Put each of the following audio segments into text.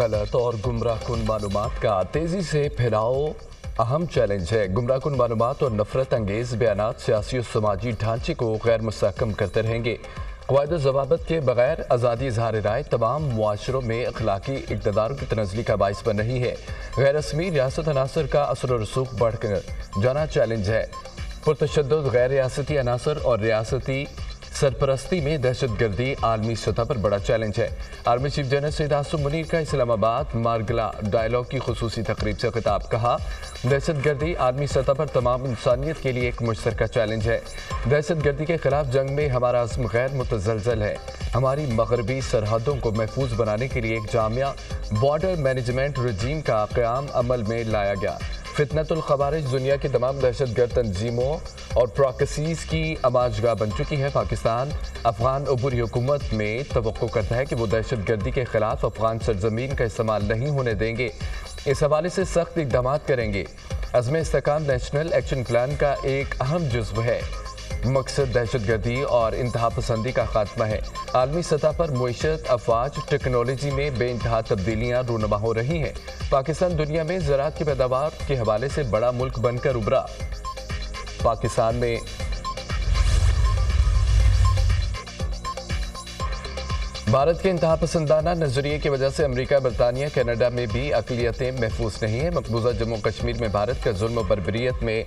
गलत और गुमराहकुन मालूमात का तेजी से फैलाव अहम चैलेंज है। गुमराहकुन मालूमात और नफरत अंगेज बयानात सियासी और समाजी ढांचे को गैर मुस्तहकम करते रहेंगे। क़वायद ज़वाबित के बगैर आज़ादी इज़हार राय तमाम मुआशरों में अखलाकी इक़्तिदारों की तनज़ली का बाइस बन रही है। गैर रस्मी रियासत अनासर का असर और रसूख बढ़कर जाना चैलेंज है। पुरतशद्दुद गैर रियासती अनासर और रियासती सरपरस्ती में दहशतगर्दी आलमी सतह पर बड़ा चैलेंज है। Army chief general Syed Asim Munir का इस्लामाबाद मारगला डायलॉग की खुसूसी तकरीब से खिताब। कहा, दहशतगर्दी आलमी सतह पर तमाम इंसानियत के लिए एक मुश्तरका चैलेंज है। दहशतगर्दी के खिलाफ जंग में हमारा अज़्म गैर मुतज़लज़ल है। हमारी मगरबी सरहदों को महफूज बनाने के लिए एक जामिया बॉर्डर मैनेजमेंट रजीम का क़याम अमल में लाया गया। फितनतुल ख़वारिज दुनिया की तमाम दहशतगर्द तंजीमों और प्रॉक्सीज़ की आमाजगाह बन चुकी है। पाकिस्तान अफगान अबूरी हुकूमत में तवक्को करता है कि वो दहशतगर्दी के खिलाफ अफगान सरजमीन का इस्तेमाल नहीं होने देंगे। इस हवाले से सख्त इक़दाम करेंगे। अज़्म इस्तेहकाम नेशनल एक्शन प्लान का एक अहम जुज़्व है। मकसद दहशतगर्दी और इंतहा पसंदी का खात्मा है। आलमी सतह पर मुईशत, अफवाज, टेक्नोलॉजी में बेइंतहा तब्दीलियाँ रूनमा हो रही हैं। पाकिस्तान दुनिया में ज़राअत की पैदावार के हवाले से बड़ा मुल्क बनकर उभरा। पाकिस्तान में भारत के इंतहा पसंदाना नजरिए की वजह से अमेरिका, बरतानिया, कनाडा में भी अक़लियतें महफूज नहीं है। मकबूजा जम्मू कश्मीर में भारत का जुल्म और बर्बरियत में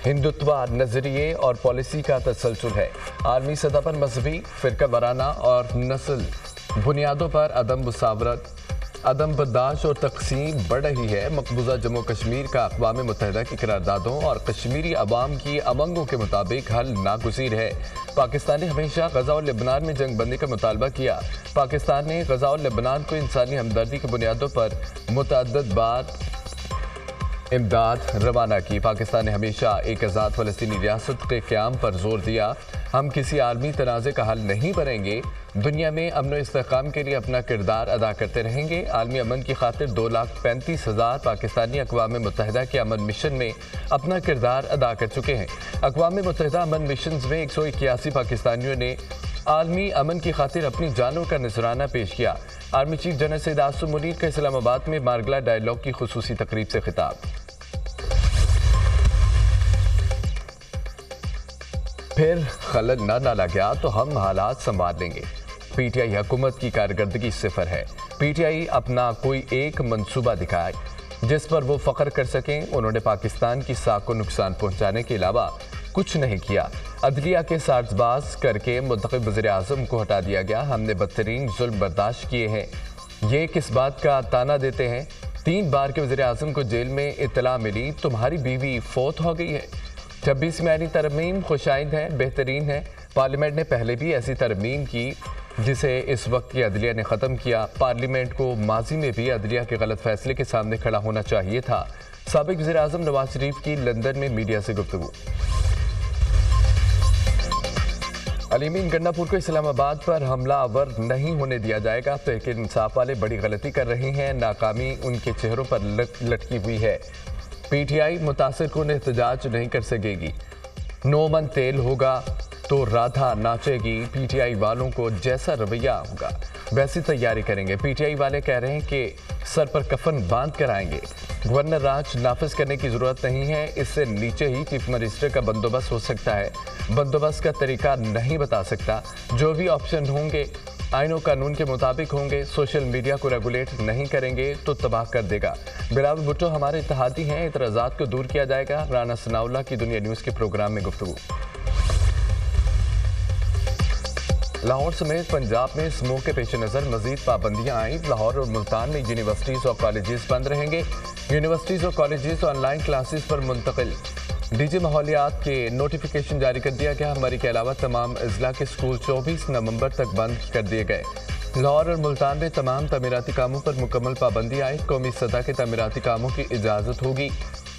हिंदुत्वा नजरिए और पॉलिसी का तसलसल है। आलमी सतह पर मजहबी, फ़िरका वाराना और नस्ल बुनियादों पर अदम मुसावरत, अदम बर्दाश्त और तकसीम बढ़ रही है। मकबूजा जम्मू कश्मीर का अक़वाम मुत्तहिदा की करारदादों और कश्मीरी अवाम की अमंगों के मुताबिक हल नागुज़ीर है। पाकिस्तान ने हमेशा गज़ा और लेबनान में जंग बंदी का मुतालबा किया। पाकिस्तान ने गज़ा और लेबनान को इंसानी हमदर्दी की बुनियादों पर मुतअद्दिद बार इमदाद रवाना की। पाकिस्तान ने हमेशा एक आज़ाद फ़लस्तीनी रियासत के क़याम पर जोर दिया। हम किसी आलमी तनाज़े का हल नहीं बनेंगे। दुनिया में अमन व इस्तेहकाम के लिए अपना किरदार अदा करते रहेंगे। आलमी अमन की खातिर 2,35,000 पाकिस्तानी अक़वाम मुत्तहिदा के अमन मिशन में अपना किरदार अदा कर चुके हैं। अक़वाम मुत्तहिदा अमन मिशन में 181 पाकिस्तानियों ने आलमी अमन की खातिर अपनी जानों का नजराना पेश किया। Army chief general Syed Asim Munir का इस्लामाबाद में मारगला डायलॉग की खुसूसी तकरीब से खिताब। फिर खलल न डाला गया तो हम हालात संभाल लेंगे। पीटीआई हुकूमत की कारकर्दगी सिफर है। पीटीआई अपना कोई एक मंसूबा दिखाए जिस पर वो फ़ख्र कर सकें। उन्होंने पाकिस्तान की साख को नुकसान पहुंचाने के अलावा कुछ नहीं किया। अदलिया के साजबाज करके मुंतखब वज़ीर-ए-आज़म को हटा दिया गया। हमने बदतरीन जुल्म बर्दाश्त किए हैं। ये किस बात का ताना देते हैं? 3 बार के वज़ीर-ए-आज़म को जेल में इत्तला मिली तुम्हारी बीवी फौत हो गई है। 26वीं आईनी तरमीम खुशाइंद है, बेहतरीन है। पार्लियामेंट ने पहले भी ऐसी तरमीम की जिसे इस वक्त की अदलिया ने ख़त्म किया। पार्लियामेंट को माजी में भी अदलिया के गलत फैसले के सामने खड़ा होना चाहिए था। साबिक वज़ीर-ए-आज़म नवाज शरीफ की लंदन में मीडिया से गुफ्तगू। अलीमीन गन्नापुर को इस्लामाबाद पर हमला आवर नहीं होने दिया जाएगा। तहरीक इंसाफ वाले बड़ी गलती कर रहे हैं। नाकामी उनके चेहरों पर लटकी हुई है। पीटीआई मुतासिर को एहतजाज नहीं कर सकेगी। 9 मन तेल होगा तो राधा नाचेगी। पीटीआई वालों को जैसा रवैया होगा वैसी तैयारी करेंगे। पीटीआई वाले कह रहे हैं कि सर पर कफन बांध कर आएंगे। गवर्नर राज नाफिज करने की ज़रूरत नहीं है। इससे नीचे ही चीफ मिनिस्टर का बंदोबस्त हो सकता है। बंदोबस्त का तरीका नहीं बता सकता। जो भी ऑप्शन होंगे आईन और कानून के मुताबिक होंगे। सोशल मीडिया को रेगुलेट नहीं करेंगे तो तबाह कर देगा। बिलावल भुट्टो हमारे इत्तेहादी हैं, इतराज़ात को दूर किया जाएगा। राना सनाउल्लाह की दुनिया न्यूज़ के प्रोग्राम में गुफ्तगू। लाहौर समेत पंजाब में स्मोक के पेश नज़र मजीद पाबंदियाँ आई। लाहौर और मुल्तान में यूनिवर्सिटीज़ और कॉलेजेस बंद रहेंगे। यूनिवर्सिटीज़ और कॉलेजेस ऑनलाइन क्लासेस पर मुंतकिल। डीजी माहौलियात के नोटिफिकेशन जारी कर दिया गया। हमारी के अलावा तमाम अजला के स्कूल 24 नवंबर तक बंद कर दिए गए। लाहौर और मुल्तान में तमाम तमीराती कामों पर मुकम्मल पाबंदी आई। कौमी सतह के तमीराती कामों की इजाज़त होगी।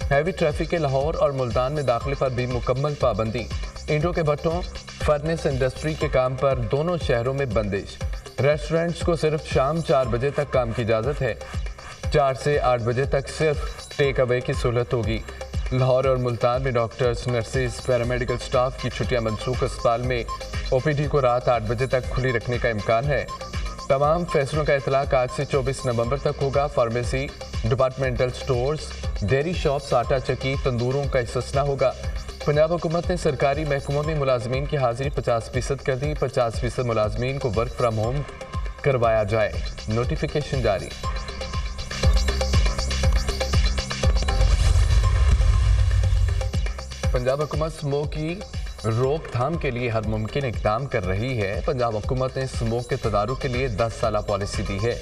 हैवी ट्रैफिक के लाहौर और मुल्तान में दाखिले पर भी मुकम्मल पाबंदी। ईंटों के भट्टों, फर्नेस इंडस्ट्री के काम पर दोनों शहरों में बंदिश। रेस्टोरेंट्स को सिर्फ शाम 4 बजे तक काम की इजाज़त है। 4 से 8 बजे तक सिर्फ टेक अवे की सहूलत होगी। लाहौर और मुल्तान में डॉक्टर्स, नर्सेज, पैरामेडिकल स्टाफ की छुट्टियां मनसूख। अस्पताल में ओपीडी को रात 8 बजे तक खुली रखने का इम्कान है। तमाम फैसलों का इतलाक आज से 24 नवंबर तक होगा। Pharmacy, departmental stores, dairy shops, आटा चक्की, तंदूरों का इस्तिस्ना होगा। पंजाब हुकूमत ने सरकारी महकमों में मुलाजमीन की हाजिरी 50% कर दी। 50% मुलाजमीन को वर्क फ्राम होम करवाया जाए, नोटिफिकेशन जारी। पंजाब हुकूमत स्मोक की रोकथाम के लिए हर मुमकिन इकदाम कर रही है। पंजाब हुकूमत ने स्मोक के तदारुक के लिए 10 साल पॉलिसी दी है।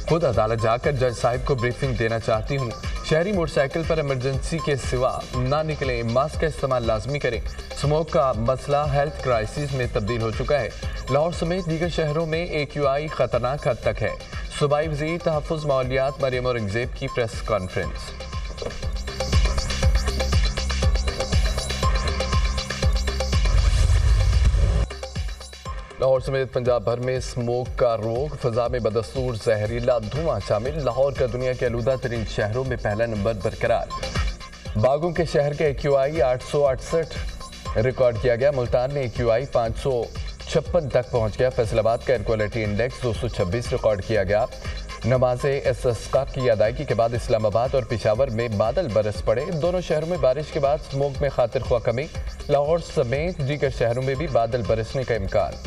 खुद अदालत जाकर जज साहिब को ब्रीफिंग देना चाहती हूँ। शहरी मोटरसाइकिल पर इमरजेंसी के सिवा ना निकलें, मास्क का इस्तेमाल लाजमी करें। स्मोक का मसला हेल्थ क्राइसिस में तब्दील हो चुका है। लाहौर समेत दीगर शहरों में AQI खतरनाक हद तक है। सूबाई वज़ीर तहफ़्फ़ुज़ माहौलियात मरियम औरंगज़ेब की प्रेस कॉन्फ्रेंस। लाहौर समेत पंजाब भर में स्मोक का रोग, फजा में बदस्तूर जहरीला धुआं शामिल। लाहौर का दुनिया के आलूदा तरीन शहरों में पहला नंबर बरकरार। बागों के शहर के AQI 868 रिकॉर्ड किया गया। मुल्तान में AQI 556 तक पहुंच गया। फैसलाबाद का एयर क्वालिटी इंडेक्स 226 रिकॉर्ड किया गया। नमाज इस्तिस्का की अदायगी के बाद इस्लामाबाद और पेशावर में बादल बरस पड़े। दोनों शहरों में बारिश के बाद स्मोक में खातिर ख्वाह कमी। लाहौर समेत दीगर शहरों में भी बादल बरसने का इम्कान।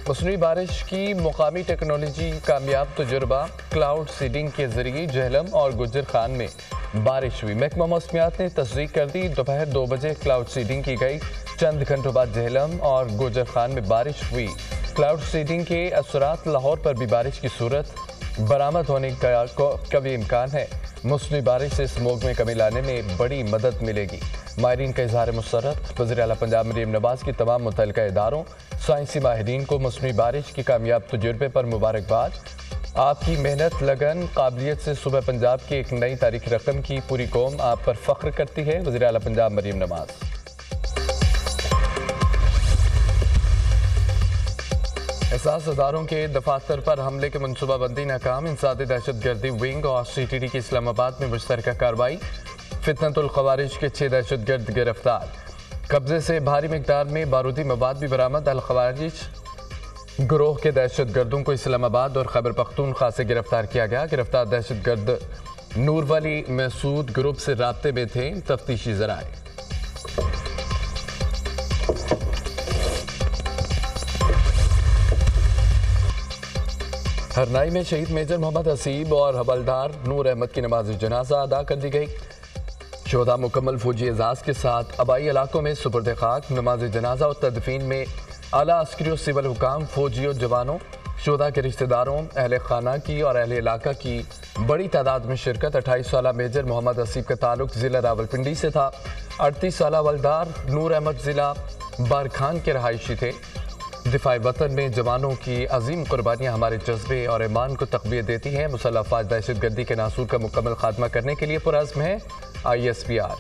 मसनूई बारिश की मुकामी टेक्नोलॉजी कामयाब तजुर्बा। क्लाउड सीडिंग के जरिए झेलम और गुजर खान में बारिश हुई। महकमा मौसमियात ने तस्दीक कर दी। दोपहर 2 बजे क्लाउड सीडिंग की गई। चंद घंटों बाद झेलम और गुजर खान में बारिश हुई। क्लाउड सीडिंग के असरात लाहौर पर भी बारिश की सूरत बरामद होने का भी इम्कान है। मौसमी बारिश से स्मोक में कमी लाने में बड़ी मदद मिलेगी। माहिरीन का इजहार मुसर्रत। वज़ीर आला पंजाब मरीम नवाज की तमाम मुतल्लिका इदारों, साइंसी माहिरीन को मौसमी बारिश की कामयाब तजुर्बे पर मुबारकबाद। आपकी मेहनत, लगन, काबिलियत से सुबह पंजाब की एक नई तारीख रकम की पूरी कौम आप पर फख्र करती है। वज़ीर आला पंजाब मरीम नवाज। एहसास अदारों के दफातर पर हमले के मनसूबाबंदी नाकाम। इंसादी दहशतगर्दी विंग और CTD की इस्लामाबाद में मुश्तरका कार्रवाई। फितनतुल खवारिज के 6 दहशतगर्द गिरफ्तार। कब्जे से भारी मिकदार में बारूदी मवाद भी बरामद। अल खवारिज गिरोह के दहशतगर्दों को इस्लामाबाद और खैबर पख्तूनख्वा से गिरफ्तार किया गया। गिरफ्तार दहशतगर्द नूर वली मसूद ग्रुप से राब्ते में थे। तफ्तीशी जराए। हरनाई में शहीद मेजर मोहम्मद हसीब और हवलदार नूर अहमद की नमाज जनाजा अदा कर दी गई। शोधा मुकम्मल फौजी एजाज के साथ आबाई इलाकों में सुपुर्द खाक। नमाज जनाजा और तदफीन में आला अस्करी और सिविल हुकाम, फौजियों, जवानों, शोधा के रिश्तेदारों, अहले खाना की और अहले इलाका की बड़ी तादाद में शिरकत। 28 साला मेजर मोहम्मद हसीब का ताल्लुक ज़िला रावलपिंडी से था। 38 साला हवलदार नूर अहमद ज़िला बारखान के रहायशी थे। दिफाई वतन में जवानों की अजीम कुर्बानियाँ हमारे जज्बे और ईमान को तक़वियत देती हैं। मुसल्लह अफ़वाज दहशतगर्दी के नासूर का मुकम्मल खात्मा करने के लिए पुरअज़्म है। ISPR।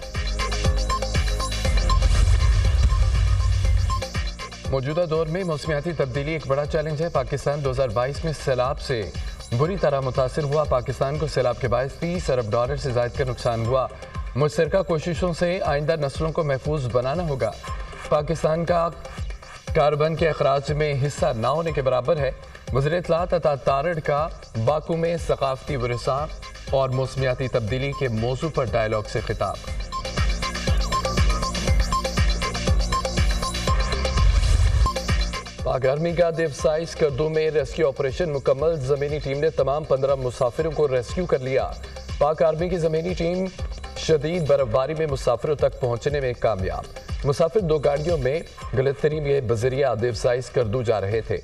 मौजूदा दौर में मौसमियाती तब्दीली एक बड़ा चैलेंज है। पाकिस्तान 2022 में सैलाब से बुरी तरह मुतासिर हुआ। पाकिस्तान को सैलाब के बायस $30 अरब से ज़ायद का नुकसान हुआ। मुश्तरका कोशिशों से आइंदा नस्लों को महफूज बनाना होगा। पाकिस्तान का कार्बन के अखराज में हिस्सा ना होने के बराबर है। वज़ीर इत्तलात अता तारड़ का बाकू में सकाफती विरसा और मौसमियाती तब्दीली के मौजू पर डायलॉग से खिताब। पाक आर्मी का देवसाई स्कर्दू में रेस्क्यू ऑपरेशन मुकम्मल। ज़मीनी टीम ने तमाम 15 मुसाफिरों को रेस्क्यू कर लिया। पाक आर्मी की ज़मीनी टीम शदीद बर्फबारी में मुसाफिरों तक पहुंचने में कामयाब। मुसाफिर 2 गाड़ियों में गलतरी में बजरिया देवसाई स्कर्दू जा रहे थे।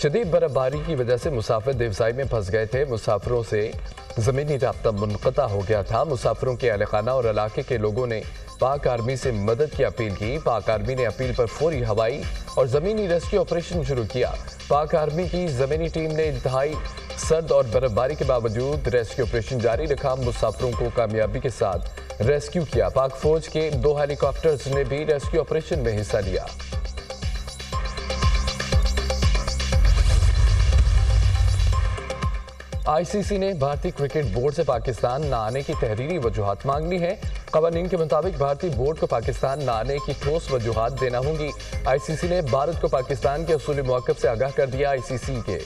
शदीद बर्फबारी की वजह से मुसाफिर देवसाई में फंस गए थे। मुसाफिरों से ज़मीनी राब्ता मुनक़ता हो गया था। मुसाफिरों के अहले खाना और इलाके के लोगों ने पाक आर्मी से मदद की अपील की। पाक आर्मी ने अपील पर फौरी हवाई और ज़मीनी रेस्क्यू ऑपरेशन शुरू किया। पाक आर्मी की ज़मीनी टीम ने इंतहाई सर्द और बर्फबारी के बावजूद रेस्क्यू ऑपरेशन जारी रखा। मुसाफिरों को कामयाबी के साथ रेस्क्यू किया। पाक फौज के 2 हेलीकॉप्टर्स ने भी रेस्क्यू ऑपरेशन में हिस्सा लिया। आईसीसी ने भारतीय क्रिकेट बोर्ड से पाकिस्तान न आने की तहरीरी वजूहात मांग ली है। कवानीन के मुताबिक भारतीय बोर्ड को पाकिस्तान न आने की ठोस वजूहात देना होंगी। आईसीसी ने भारत को पाकिस्तान के असूली मौक़िफ़ से आगाह कर दिया। आईसीसी के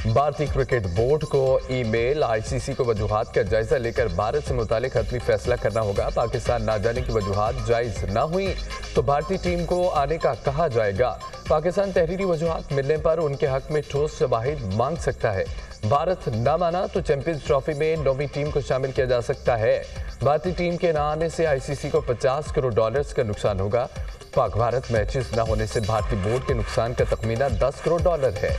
भारतीय क्रिकेट बोर्ड को ईमेल आईसीसी को वजूहात का जायजा लेकर भारत से मुतालिक हतमी फैसला करना होगा। पाकिस्तान ना जाने की वजूहात जायज ना हुई तो भारतीय टीम को आने का कहा जाएगा। पाकिस्तान तहरीरी वजूहात मिलने पर उनके हक में ठोस शवाहिद मांग सकता है। भारत ना माना तो चैंपियंस ट्रॉफी में 9वीं टीम को शामिल किया जा सकता है। भारतीय टीम के ना आने से आईसीसी को $50 करोड़ का नुकसान होगा। पाक भारत मैचेस न होने से भारतीय बोर्ड के नुकसान का तखमीना $10 करोड़ है।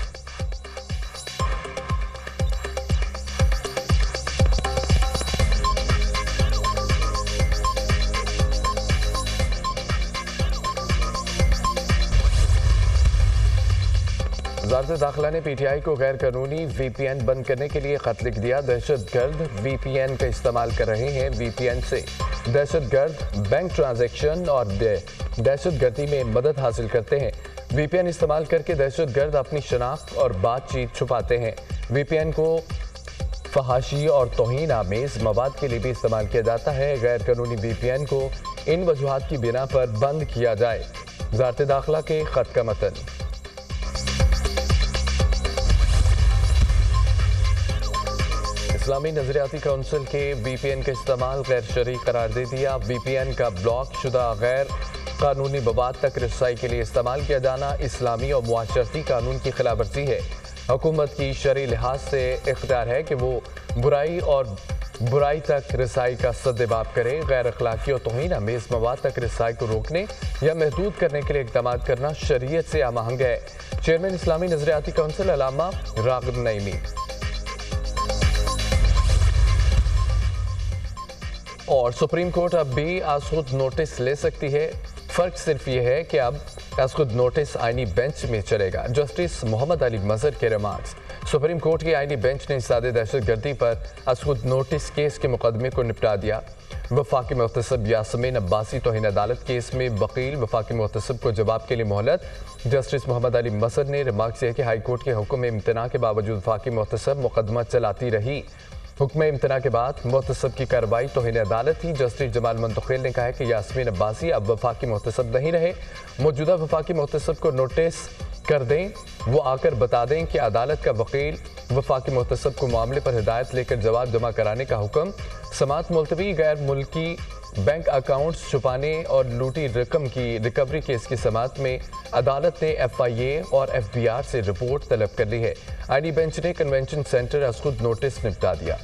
वज़ारत दाखिला ने पीटीआई को गैर कानूनी वीपीएन बंद करने के लिए खत लिख दिया। दहशतगर्द वीपीएन का इस्तेमाल कर रहे हैं। वीपीएन से दहशतगर्द बैंक ट्रांजैक्शन और दहशतगर्दी में मदद हासिल करते हैं। वीपीएन इस्तेमाल करके दहशतगर्द अपनी शनाख्त और बातचीत छुपाते हैं। वीपीएन को फहाशी और तौहीन आमेज मवाद के लिए भी इस्तेमाल किया जाता है। गैर कानूनी वीपीएन को इन वजूहात की बिना पर बंद किया जाए। वज़ारत दाखिला के खत का मतन। इस्लामी नजरियाती काउंसिल के वीपीएन का इस्तेमाल गैर शरई करार दे दिया। वीपीएन का ब्लॉक शुदा गैर कानूनी मवाद तक रसाई के लिए इस्तेमाल किया जाना इस्लामी और मुआशरती कानून की खिलाफवर्जी है। हुकूमत की शरई लिहाज से इख्तियार है कि वो बुराई तक रसाई का सद्देबाब करे। गैर अखलाकी और तौहीन आमेज मवाद तक रसाई को रोकने या महदूद करने के लिए इक़दाम करना शरीयत से आमहंग है। चेयरमैन इस्लामी नजरियाती काउंसिल अल्लामा राग़िब नईमी। और सुप्रीम कोर्ट अब भी आज़खुद नोटिस ले सकती है। फर्क सिर्फ ये है कि अब आज़खुद नोटिस आईनी बेंच में चलेगा। जस्टिस मोहम्मद अली मजहर के रिमार्क्स। सुप्रीम कोर्ट की आईनी बेंच ने सादे दहशतगर्दी पर आज़खुद नोटिस केस के मुकदमे को निपटा दिया। वफाकी मुहतसब यासमीन अब्बासी तौहीन अदालत केस में वकील वफाकी मुहतसब को जवाब के लिए मोहलत। जस्टिस मोहम्मद अली मजहर ने रिमार्क किया कि हाई कोर्ट के हुक्म इम्तना के बावजूद वफाकी मुहतसब मुकदमा चलाती रही। हुक्म इम्तना के बाद मुहतसब की कार्रवाई तौहीन अदालत थी। जस्टिस जमाल मुंतखिल ने कहा कि यासमीन अब्बासी अब वफाकी मुहतसब नहीं रहे। मौजूदा वफाकी मुहतसब को नोटिस कर दें, वो आकर बता दें कि अदालत का वकील वफाकी मुहतसब को मामले पर हिदायत लेकर जवाब जमा कराने का हुक्म। समात मुलतवी गैर मुल्की बैंक अकाउंट्स छुपाने और लूटी रकम की रिकवरी केस की समात में अदालत ने FIA और FBR से रिपोर्ट तलब कर ली है। आईनी बेंच ने कन्वेंशन सेंटर आज़खुद नोटिस निपटा दिया।